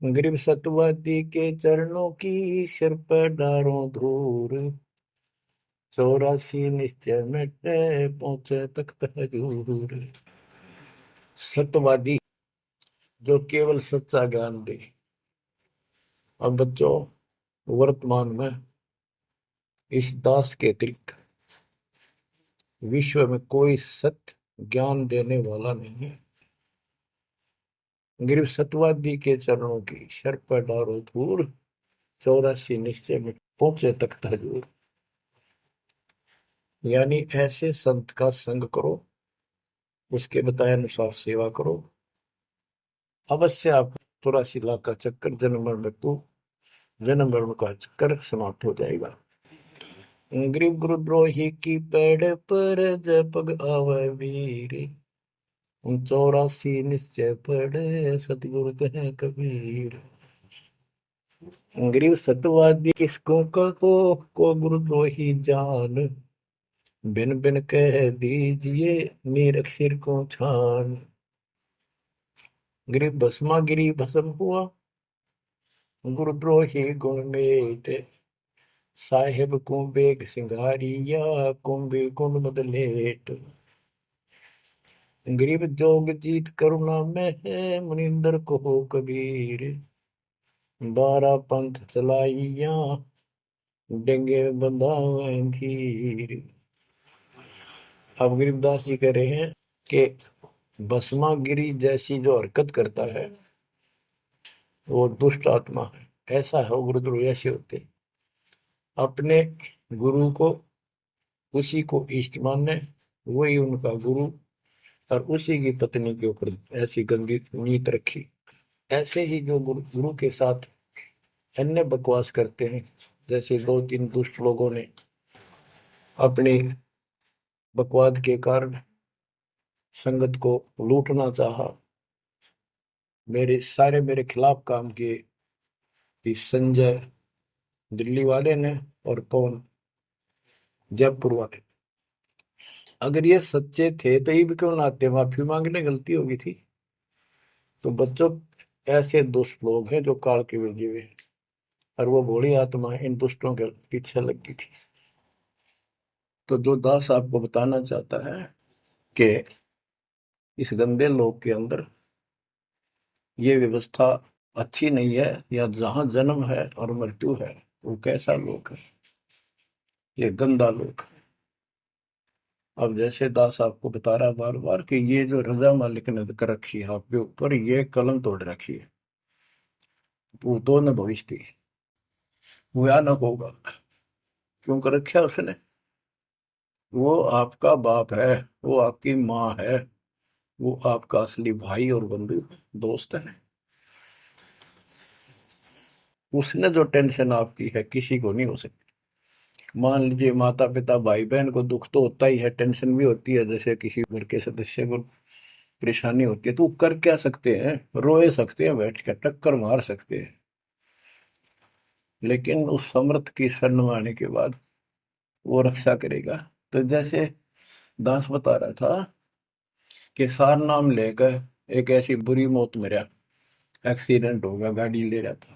गरीब सतवादी के चरणों की सिर पर डारों धूर। 84 निश्चय मिटे पहुंचे तख्त हजूर। सत्यवादी जो केवल सच्चा ज्ञान दे। अब बच्चों, वर्तमान में इस दास के अतिरिक्त विश्व में कोई सत्य ज्ञान देने वाला नहीं है। गरीब सत्यवादी के चरणों की सर पर डारो धूर। 84 निश्चय में पहुंचे तख्त हजूर। यानी ऐसे संत का संग करो, उसके बताए अनुसार सेवा करो, अवश्य आप 84 लाख का चक्कर जन्म मरण का चक्कर समाप्त हो जाएगा। गरीब गुरुद्रोही की पेड़ पर जब पग आवे वीर। 84 निश्चय पढ़े सतगुरु कहे कबीर। गरीब सतवादी किसको कहो को गुरुद्रोही जान। बिन बिन कह दीजिए नीरख सिर को छान। गरीब भस्मा गिरी भस्म हुआ गुरुद्रोही गुण मेट। साहेब को बेग सिंगारिया कुंभी गुण बदलेट। गरीब जोग जीत करुणा में है मुनिंदर को हो कबीर। 12 पंथ चलाइया डेंगे बंधावे धीर। अब गरीबदास जी कह रहे हैं कि भस्मागिरी जैसी जो हरकत करता है वो दुष्ट आत्मा है। ऐसा है गुरुद्रोह ऐसे होते, अपने गुरु को उसी को इष्ट माने, वही उनका गुरु, और उसी की पत्नी के ऊपर ऐसी गंदी नीयत रखी। ऐसे ही जो गुरु के साथ अन्य बकवास करते हैं, जैसे 2-3 दुष्ट लोगों ने अपनी बकवाद के कारण संगत को लूटना चाहा, मेरे खिलाफ काम किए। इस संजय दिल्ली वाले ने और कौन जयपुर वाले। अगर ये सच्चे थे तो ये भी क्यों ना आते, माफी मांगने गलती होगी थी। तो बच्चों, ऐसे दुष्ट लोग हैं जो काल के वे जीवे, और वो भोली आत्मा इन दुष्टों के पीछे लगी थी। तो जो दास आपको बताना चाहता है कि इस गंदे लोक के अंदर ये व्यवस्था अच्छी नहीं है, या जहां जन्म है और मृत्यु है वो कैसा लोक है, ये गंदा लोक है। अब जैसे दास आपको बता रहा बार बार कि ये जो रजा मालिक ने कर रखी है आपके ऊपर, ये कलम तोड़ रखी है। भूतों न भविष्य हुआ न होगा, क्यों कर रखा उसने? वो आपका बाप है, वो आपकी माँ है, वो आपका असली भाई और बंधु दोस्त है। उसने जो टेंशन आपकी है किसी को नहीं हो सकती। मान लीजिए माता पिता भाई बहन को दुख तो होता ही है, टेंशन भी होती है, जैसे किसी घर के सदस्य को परेशानी होती है, तो कर क्या सकते हैं? रोए सकते हैं, बैठ कर टक्कर मार सकते हैं, लेकिन उस समर्थ की शरण में आने के बाद वो रक्षा करेगा। तो जैसे दास बता रहा था कि सार नाम लेकर एक ऐसी बुरी मौत मरा, एक्सीडेंट हो गया, गाड़ी ले रहा था।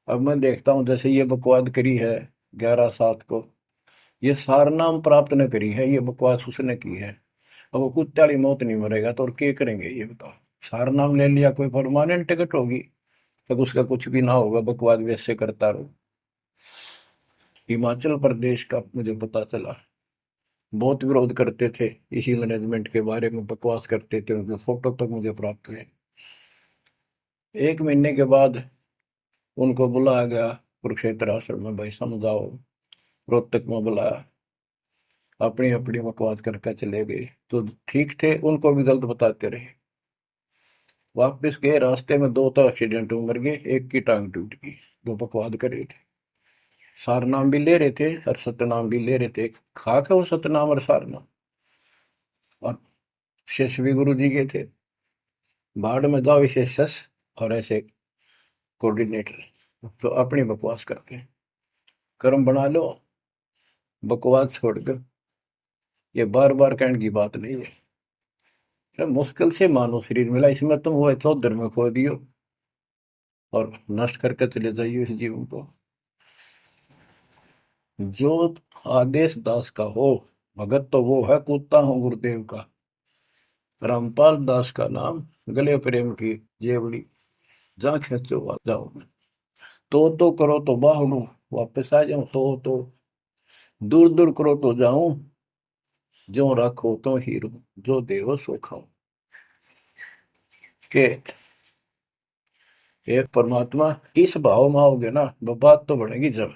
अब मैं देखता हूँ जैसे ये बकवाद करी है 11/7 को, ये सार नाम प्राप्त न करी है, ये बकवास उसने की है। अब वो कुत्ते वाली मौत नहीं मरेगा तो और क्या करेंगे ये बताओ? सार नाम ले लिया, कोई परमानेंट टिकट होगी तब उसका कुछ भी ना होगा, बकवाद वैसे करता रहो। हिमाचल प्रदेश का मुझे पता चला, बहुत विरोध करते थे इसी मैनेजमेंट के बारे में, बकवास करते थे, उनके फोटो तक मुझे प्राप्त हुए। 1 महीने के बाद उनको बुलाया गया कुरुक्षेत्र आश्रम में, भाई समझाओ। रोहतक में बुलाया, अपनी अपनी बकवास करके चले गए। तो ठीक थे, उनको भी गलत बताते रहे। वापस गए, रास्ते में 2 तो एक्सीडेंट में मर गए, एक की टांग टूट गई। जो बकवाद कर रहे थे, सार नाम भी ले रहे थे और सतनाम भी ले रहे थे, खाक है वो सतनाम और सार नाम। और शिष्य भी गुरु जी के थे, भाड़ में जाओ इसे शस और ऐसे कोऑर्डिनेटर। तो अपनी बकवास करके कर्म बना लो, बकवास छोड़ दो। ये बार बार कहने की बात नहीं है। अरे मुश्किल से मानव शरीर मिला, इसमें तुम वो चौधर में खो दियो और नष्ट करके चले जाइयो इस जीवन को। जो आदेश दास का हो, भगत तो वो है, कूदता हूँ गुरुदेव का। रामपाल दास का नाम, गले प्रेम की जेवड़ी, जहाँ खेचो वहां जाऊं मैं। तो करो तो बाहड़ू, वापस आ जाऊं तो दूर दूर करो तो जाऊं, जो राखो तो हीरो, जो देवो सो खाऊं। के एक परमात्मा इस भाव में आओगे ना, वो बात तो बढ़ेगी जब।